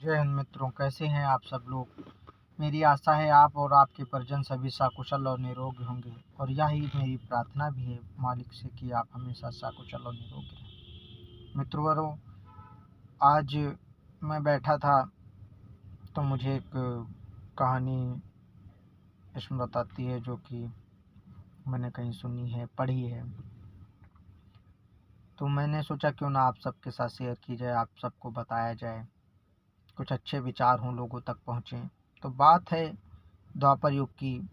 जय हिंद मित्रों, कैसे हैं आप सब लोग। मेरी आशा है आप और आपके परिजन सभी सकुशल और निरोगी होंगे और यही मेरी प्रार्थना भी है मालिक से कि आप हमेशा सकुशल और निरोगी रहें। मित्रवरों, आज मैं बैठा था तो मुझे एक कहानी स्मृत आती है जो कि मैंने कहीं सुनी है, पढ़ी है। तो मैंने सोचा क्यों ना आप सबके साथ शेयर की जाए, आप सबको बताया जाए, कुछ अच्छे विचार हों, लोगों तक पहुँचें। तो बात है द्वापर युग की,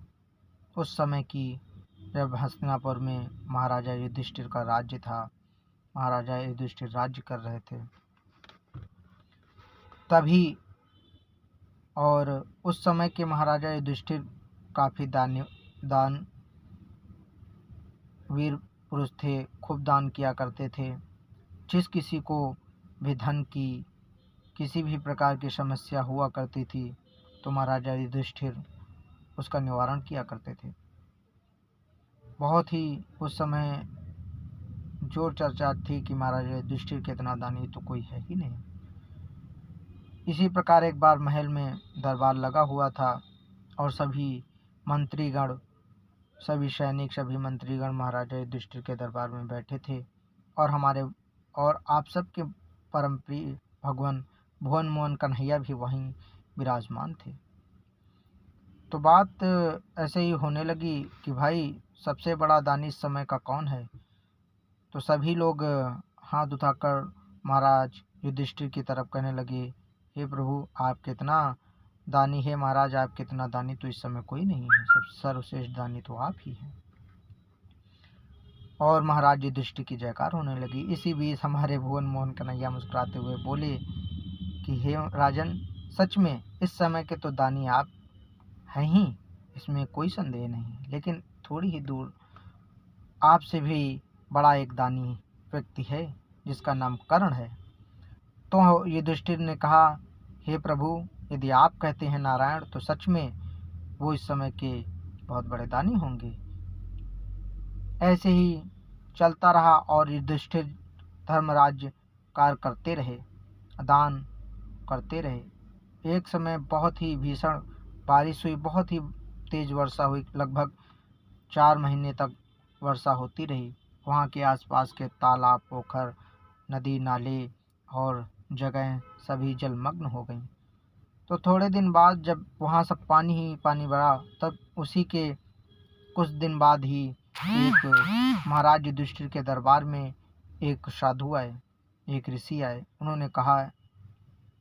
उस समय की, जब हस्तिनापुर में महाराजा युधिष्ठिर का राज्य था। महाराजा युधिष्ठिर राज्य कर रहे थे तभी, और उस समय के महाराजा युधिष्ठिर काफ़ी दान वीर पुरुष थे, खूब दान किया करते थे। जिस किसी को भी धन की किसी भी प्रकार की समस्या हुआ करती थी तो महाराजा युधिष्ठिर उसका निवारण किया करते थे। बहुत ही उस समय जोर चर्चा थी कि महाराजा युधिष्ठिर के इतना दानी तो कोई है ही नहीं। इसी प्रकार एक बार महल में दरबार लगा हुआ था और सभी मंत्रीगण, सभी सैनिक, सभी मंत्रीगण महाराजा युधिष्ठिर के दरबार में बैठे थे और आप सबके परम प्रिय भगवान भुवन मोहन कन्हैया भी वहीं विराजमान थे। तो बात ऐसे ही होने लगी कि भाई सबसे बड़ा दानी इस समय का कौन है। तो सभी लोग हाथ उठाकर महाराज युधिष्ठिर की तरफ कहने लगे, हे प्रभु आप कितना दानी है, महाराज आप कितना दानी तो इस समय कोई नहीं है, सब सर्वश्रेष्ठ दानी तो आप ही हैं। और महाराज युधिष्ठिर की जयकार होने लगी। इसी बीच हमारे भुवन मोहन कन्हैया मुस्कुराते हुए बोले कि हे राजन, सच में इस समय के तो दानी आप हैं ही, इसमें कोई संदेह नहीं, लेकिन थोड़ी ही दूर आपसे भी बड़ा एक दानी व्यक्ति है जिसका नाम कर्ण है। तो युधिष्ठिर ने कहा, हे प्रभु, यदि आप कहते हैं नारायण तो सच में वो इस समय के बहुत बड़े दानी होंगे। ऐसे ही चलता रहा और युधिष्ठिर धर्मराज्य कार्य करते रहे, दान करते रहे। एक समय बहुत ही भीषण बारिश हुई, बहुत ही तेज वर्षा हुई, लगभग 4 महीने तक वर्षा होती रही। वहाँ के आसपास के तालाब, पोखर, नदी, नाले और जगह सभी जलमग्न हो गईं। तो थोड़े दिन बाद जब वहाँ सब पानी ही पानी भरा, तब उसी के कुछ दिन बाद ही एक महाराज युधिष्ठिर के दरबार में एक साधु आए, एक ऋषि आए। उन्होंने कहा,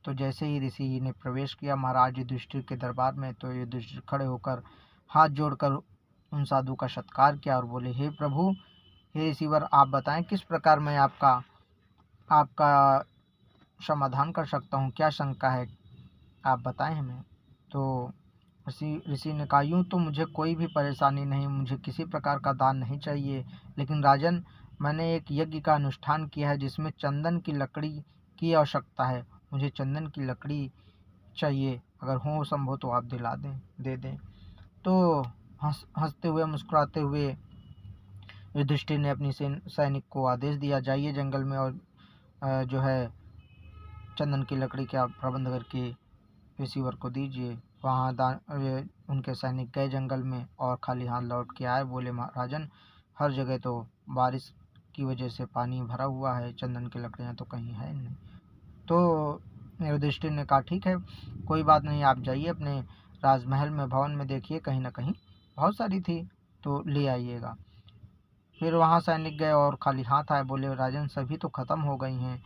तो जैसे ही ऋषि ने प्रवेश किया महाराज युधिष्ठिर के दरबार में, तो युधिष्ठिर खड़े होकर हाथ जोड़कर उन साधु का सत्कार किया और बोले, हे प्रभु, हे ऋषिवर, आप बताएं किस प्रकार मैं आपका समाधान कर सकता हूँ, क्या शंका है, आप बताएं हमें। तो ऋषि ने कहा, यूँ तो मुझे कोई भी परेशानी नहीं, मुझे किसी प्रकार का दान नहीं चाहिए, लेकिन राजन, मैंने एक यज्ञ का अनुष्ठान किया है जिसमें चंदन की लकड़ी की आवश्यकता है। मुझे चंदन की लकड़ी चाहिए, अगर हो संभव तो आप दिला दें, दे दें। तो हंसते हुए मुस्कुराते हुए युधिष्ठिर ने अपनी सैनिक को आदेश दिया, जाइए जंगल में और जो है चंदन की लकड़ी का प्रबंध करके ऋषिवर को दीजिए। वहाँ उनके सैनिक गए जंगल में और खाली हाथ लौट के आए। बोले, महाराजन, हर जगह तो बारिश की वजह से पानी भरा हुआ है, चंदन की लकड़ियाँ तो कहीं है नहीं। तो युधिष्ठिर ने कहा, ठीक है, कोई बात नहीं, आप जाइए अपने राजमहल में, भवन में देखिए, कहीं ना कहीं बहुत सारी थी तो ले आइएगा। फिर वहाँ सैनिक गए और खाली हाथ आए। बोले, राजन, सभी तो ख़त्म हो गई हैं,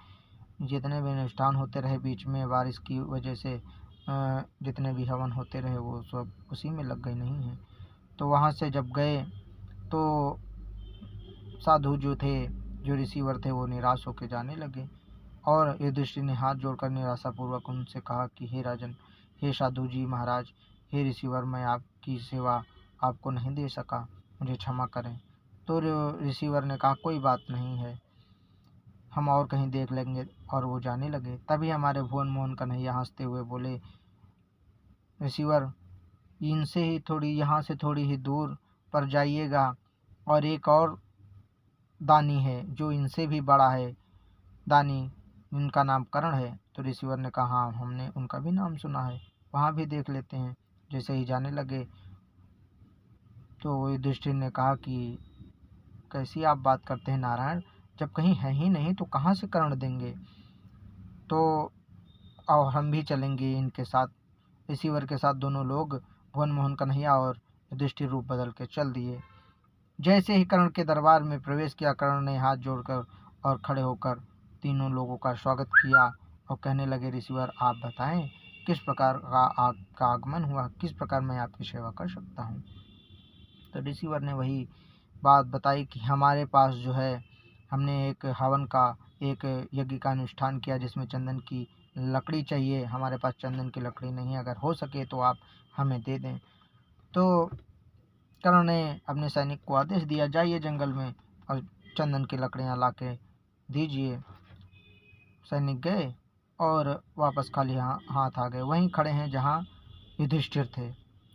जितने भी अनुष्ठान होते रहे बीच में बारिश की वजह से, जितने भी हवन होते रहे वो सब उसी में लग गई, नहीं है। तो वहाँ से जब गए तो साधु जो थे, जो ऋषिवर थे, वो निराश होकर जाने लगे और युधिष्ठिर ने हाथ जोड़कर निराशापूर्वक उनसे कहा कि हे राजन, हे साधु जी महाराज, हे ऋषिवर, मैं आपकी सेवा आपको नहीं दे सका, मुझे क्षमा करें। तो ऋषिवर ने कहा, कोई बात नहीं है, हम और कहीं देख लेंगे, और वो जाने लगे। तभी हमारे भुवन मोहन कन्हैया हंसते हुए बोले, ऋषिवर, इनसे ही थोड़ी, यहाँ से थोड़ी ही दूर पर जाइएगा और एक और दानी है जो इनसे भी बड़ा है दानी, जिनका नाम कर्ण है। तो ऋषिवर ने कहा हाँ, हमने उनका भी नाम सुना है, वहाँ भी देख लेते हैं। जैसे ही जाने लगे तो युधिष्ठिर ने कहा कि कैसी आप बात करते हैं नारायण, जब कहीं है ही नहीं तो कहाँ से कर्ण देंगे, तो और हम भी चलेंगे इनके साथ। ऋषिवर के साथ दोनों लोग भुवन मोहन कन्हैया और युधिष्ठिर रूप बदल के चल दिए। जैसे ही कर्ण के दरबार में प्रवेश किया, कर्ण ने हाथ जोड़कर और खड़े होकर तीनों लोगों का स्वागत किया और कहने लगे, ऋषिवर आप बताएं किस प्रकार का आपका आगमन हुआ, किस प्रकार मैं आपकी सेवा कर सकता हूँ। तो ऋषिवर ने वही बात बताई कि हमारे पास जो है, हमने एक हवन का, एक यज्ञ का अनुष्ठान किया जिसमें चंदन की लकड़ी चाहिए, हमारे पास चंदन की लकड़ी नहीं है, अगर हो सके तो आप हमें दे दें। तो कर्ण ने अपने सैनिक को आदेश दिया, जाइए जंगल में और चंदन की लकड़ियां लाके दीजिए। सैनिक गए और वापस खाली हाथ आ गए। वहीं खड़े हैं जहां युधिष्ठिर थे,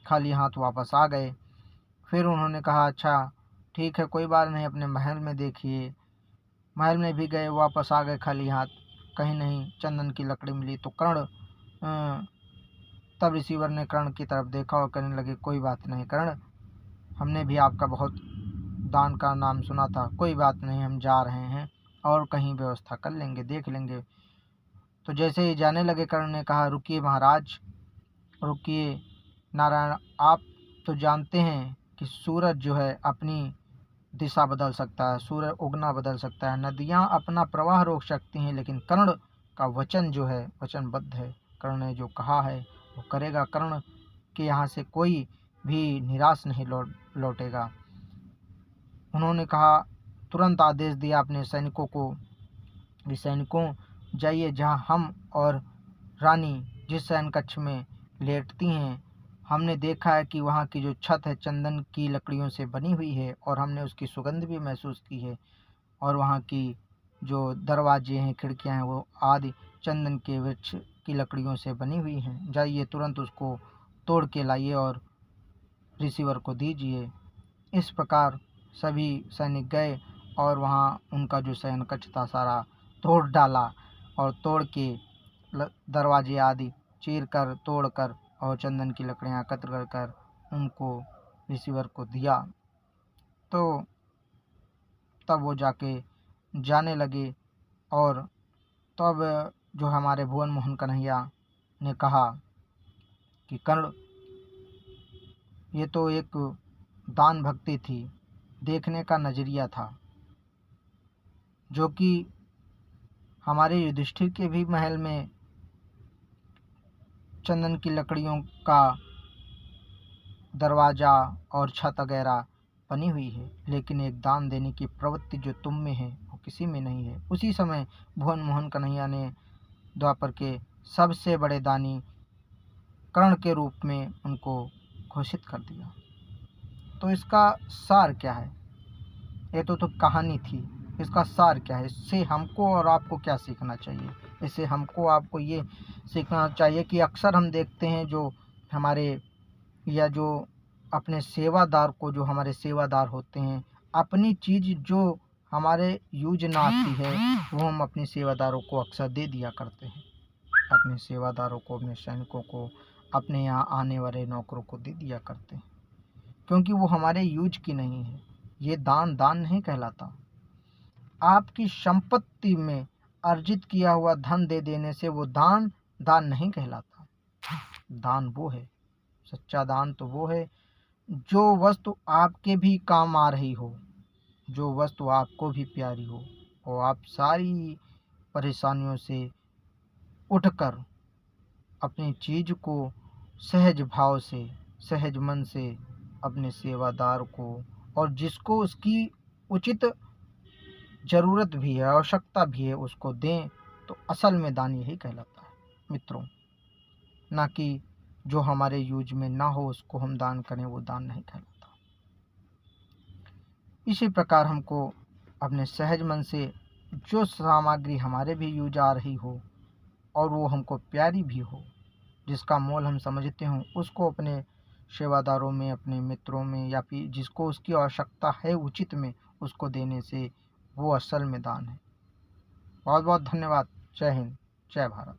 खाली हाथ वापस आ गए। फिर उन्होंने कहा अच्छा ठीक है, कोई बात नहीं, अपने महल में देखिए। महल में भी गए, वापस आ गए खाली हाथ, कहीं नहीं चंदन की लकड़ी मिली। तो कर्ण तब ऋषिवर ने कर्ण की तरफ देखा और कहने लगे, कोई बात नहीं कर्ण, हमने भी आपका बहुत दान का नाम सुना था, कोई बात नहीं, हम जा रहे हैं और कहीं व्यवस्था कर लेंगे, देख लेंगे। तो जैसे ही जाने लगे, कर्ण ने कहा, रुकिए महाराज, रुकिए नारायण, आप तो जानते हैं कि सूरज जो है अपनी दिशा बदल सकता है, सूर्य उगना बदल सकता है, नदियाँ अपना प्रवाह रोक सकती हैं, लेकिन कर्ण का वचन जो है वचनबद्ध है। कर्ण ने जो कहा है वो करेगा। कर्ण के यहाँ से कोई भी निराश नहीं लौटेगा। उन्होंने कहा, तुरंत आदेश दिया अपने सैनिकों को कि सैनिकों जाइए, जहाँ हम और रानी जिस शयन कक्ष में लेटती हैं, हमने देखा है कि वहाँ की जो छत है चंदन की लकड़ियों से बनी हुई है और हमने उसकी सुगंध भी महसूस की है, और वहाँ की जो दरवाजे हैं, खिड़कियाँ हैं, वो आदि चंदन के वृक्ष की लकड़ियों से बनी हुई हैं। जाइए तुरंत उसको तोड़ के लाइए और ऋषिवर को दीजिए। इस प्रकार सभी सैनिक गए और वहाँ उनका जो शयन कक्ष था सारा तोड़ डाला और तोड़ के दरवाजे आदि चीर कर, तोड़ कर और चंदन की लकड़ियाँ एकत्र कर उनको ऋषिवर को दिया। तो तब वो जाके जाने लगे और तब जो हमारे भुवन मोहन कन्हैया ने कहा कि कर्ण, ये तो एक दान भक्ति थी, देखने का नजरिया था, जो कि हमारे युधिष्ठिर के भी महल में चंदन की लकड़ियों का दरवाज़ा और छत वगैरह बनी हुई है, लेकिन एक दान देने की प्रवृत्ति जो तुम में है वो किसी में नहीं है। उसी समय भुवन मोहन कन्हैया ने द्वापर के सबसे बड़े दानी कर्ण के रूप में उनको घोषित कर दिया। तो इसका सार क्या है? ये तो कहानी थी, इसका सार क्या है? इससे हमको और आपको क्या सीखना चाहिए? इससे हमको आपको ये सीखना चाहिए कि अक्सर हम देखते हैं जो हमारे या जो अपने सेवादार को, जो हमारे सेवादार होते हैं, अपनी चीज़ जो हमारे यूज ना आती है वो हम अपने सेवादारों को अक्सर दे दिया करते हैं। अपने सेवादारों को, अपने सैनिकों को, अपने यहाँ आने वाले नौकरों को दे दिया करते हैं, क्योंकि वो हमारे यूज की नहीं है। ये दान दान नहीं कहलाता। आपकी संपत्ति में अर्जित किया हुआ धन दे देने से वो दान दान नहीं कहलाता। दान वो है, सच्चा दान तो वो है जो वस्तु आपके भी काम आ रही हो, जो वस्तु आपको भी प्यारी हो, और आप सारी परेशानियों से उठकर अपनी चीज़ को सहज भाव से, सहज मन से अपने सेवादार को, और जिसको उसकी उचित ज़रूरत भी है, आवश्यकता भी है, उसको दें, तो असल में दान यही कहलाता है मित्रों। ना कि जो हमारे यूज में ना हो उसको हम दान करें, वो दान नहीं कहलाता। इसी प्रकार हमको अपने सहज मन से जो सामग्री हमारे भी यूज आ रही हो और वो हमको प्यारी भी हो, जिसका मोल हम समझते हों, उसको अपने सेवादारों में, अपने मित्रों में, या फिर जिसको उसकी आवश्यकता है उचित में, उसको देने से वो असल में दान है। बहुत बहुत धन्यवाद। जय हिंद, जय भारत।